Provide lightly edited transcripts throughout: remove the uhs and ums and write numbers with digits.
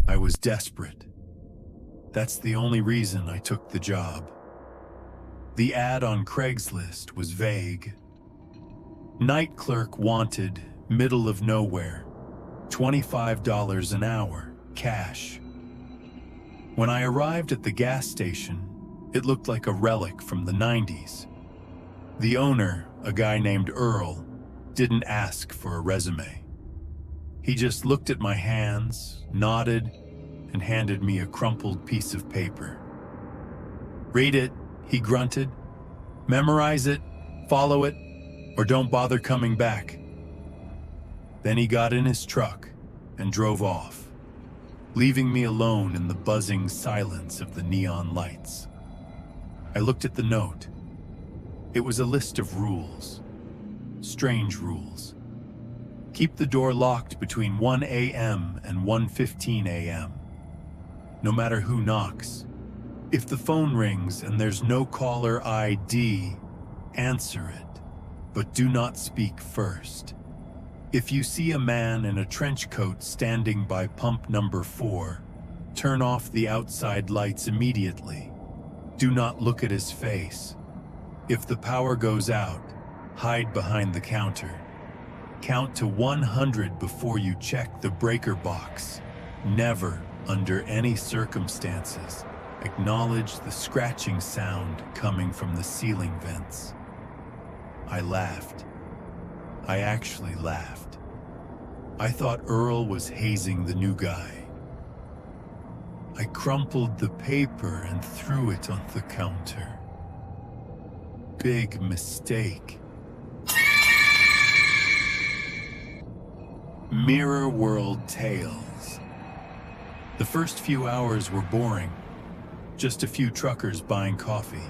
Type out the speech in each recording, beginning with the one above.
I was desperate. That's the only reason I took the job. The ad on Craigslist was vague. Night clerk wanted, middle of nowhere, $25 an hour, cash. When I arrived at the gas station, it looked like a relic from the 90s. The owner, a guy named Earl, didn't ask for a resume. He just looked at my hands, nodded, and handed me a crumpled piece of paper. "Read it," he grunted. "Memorize it, follow it, or don't bother coming back." Then he got in his truck and drove off, leaving me alone in the buzzing silence of the neon lights. I looked at the note. It was a list of rules. Strange rules. Keep the door locked between 1 a.m. and 1:15 a.m. No matter who knocks. If the phone rings and there's no caller ID, answer it, but do not speak first. If you see a man in a trench coat standing by pump number 4, turn off the outside lights immediately. Do not look at his face. If the power goes out, hide behind the counter. Count to 100 before you check the breaker box. Never, under any circumstances, acknowledge the scratching sound coming from the ceiling vents. I laughed. I actually laughed. I thought Earl was hazing the new guy. I crumpled the paper and threw it on the counter. Big mistake. Mirror World Tales. The first few hours were boring. Just a few truckers buying coffee.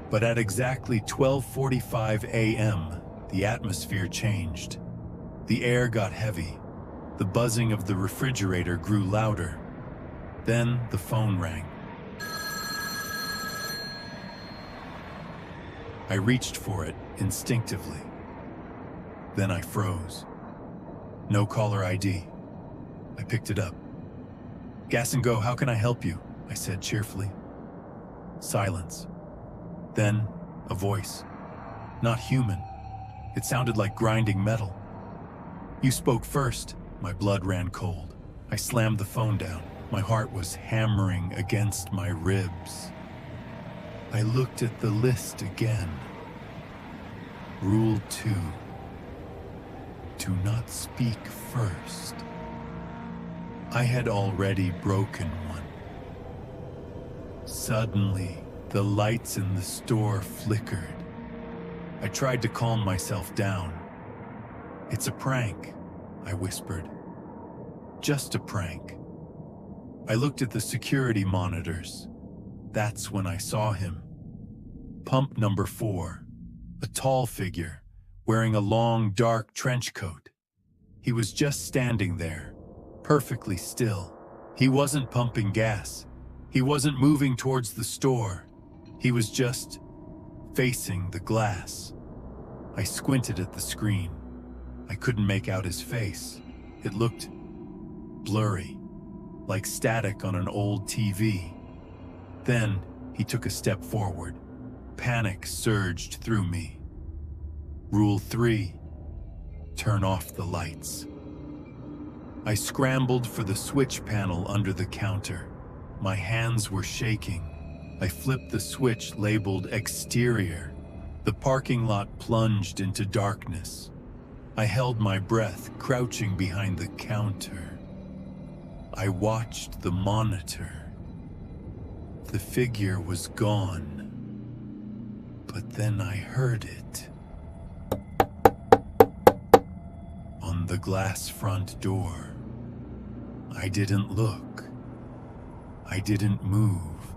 But at exactly 12:45 a.m., the atmosphere changed. The air got heavy. The buzzing of the refrigerator grew louder. Then the phone rang. I reached for it instinctively. Then I froze. No caller ID. I picked it up. "Gas and Go, how can I help you?" I said cheerfully. Silence. Then a voice. Not human. It sounded like grinding metal. "You spoke first." My blood ran cold. I slammed the phone down. My heart was hammering against my ribs. I looked at the list again. Rule 2. Do not speak first. I had already broken one. Suddenly, the lights in the store flickered. I tried to calm myself down. "It's a prank," I whispered. "Just a prank." I looked at the security monitors. That's when I saw him. Pump number 4, a tall figure, wearing a long, dark trench coat. He was just standing there, perfectly still. He wasn't pumping gas. He wasn't moving towards the store. He was just facing the glass. I squinted at the screen. I couldn't make out his face. It looked blurry, like static on an old TV. Then he took a step forward. Panic surged through me. Rule 3. Turn off the lights. I scrambled for the switch panel under the counter. My hands were shaking. I flipped the switch labeled exterior. The parking lot plunged into darkness. I held my breath, crouching behind the counter. I watched the monitor. The figure was gone. But then I heard it. On the glass front door. I didn't look. I didn't move.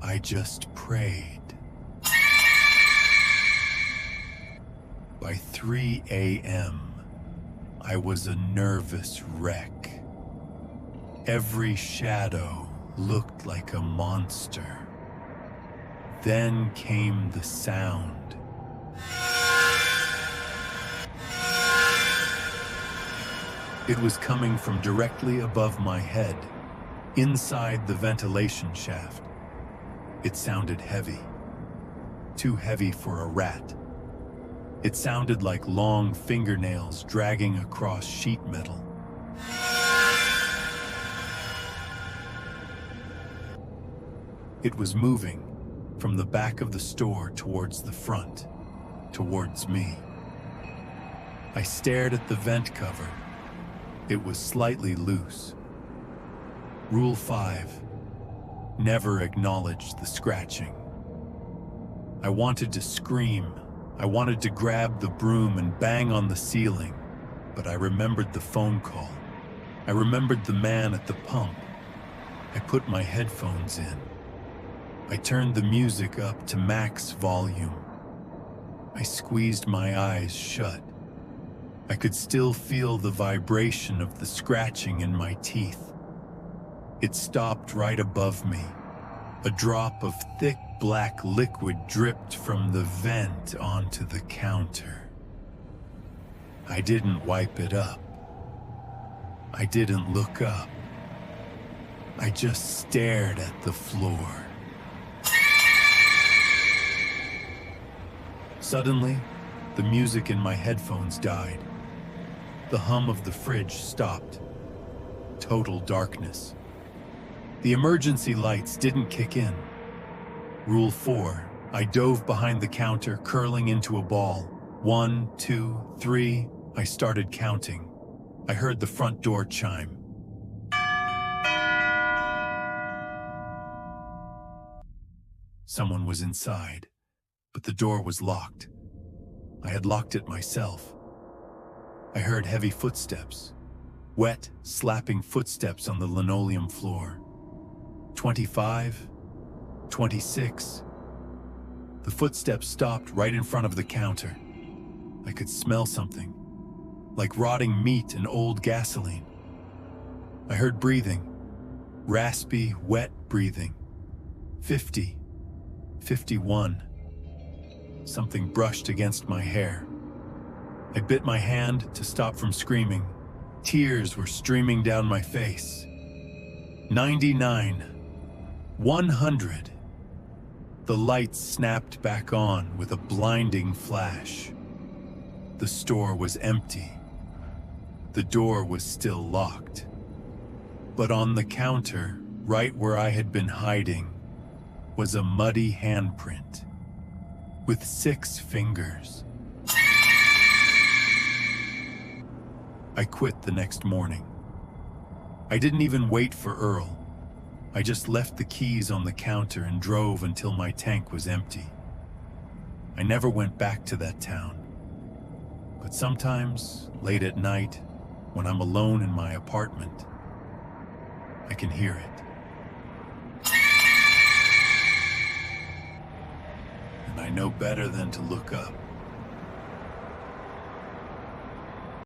I just prayed. By 3 a.m., I was a nervous wreck. Every shadow looked like a monster. Then came the sound. It was coming from directly above my head, inside the ventilation shaft. It sounded heavy. Too heavy for a rat. It sounded like long fingernails dragging across sheet metal. It was moving from the back of the store towards the front, towards me. I stared at the vent cover. It was slightly loose. Rule 5. Never acknowledge the scratching. I wanted to scream. I wanted to grab the broom and bang on the ceiling, but I remembered the phone call. I remembered the man at the pump. I put my headphones in. I turned the music up to max volume. I squeezed my eyes shut. I could still feel the vibration of the scratching in my teeth. It stopped right above me. A drop of thick black liquid dripped from the vent onto the counter. I didn't wipe it up. I didn't look up. I just stared at the floor. Suddenly, the music in my headphones died. The hum of the fridge stopped. Total darkness. The emergency lights didn't kick in. Rule 4. I dove behind the counter, curling into a ball. 1, 2, 3. I started counting. I heard the front door chime. Someone was inside, but the door was locked. I had locked it myself. I heard heavy footsteps, wet, slapping footsteps on the linoleum floor. 25, 26. The footsteps stopped right in front of the counter. I could smell something, like rotting meat and old gasoline. I heard breathing, raspy, wet breathing. 50, 51. Something brushed against my hair. I bit my hand to stop from screaming. Tears were streaming down my face. 99. 100. The lights snapped back on with a blinding flash. The store was empty. The door was still locked. But on the counter, right where I had been hiding, was a muddy handprint with 6 fingers. I quit the next morning. I didn't even wait for Earl. I just left the keys on the counter and drove until my tank was empty. I never went back to that town. But sometimes, late at night, when I'm alone in my apartment, I can hear it. And I know better than to look up.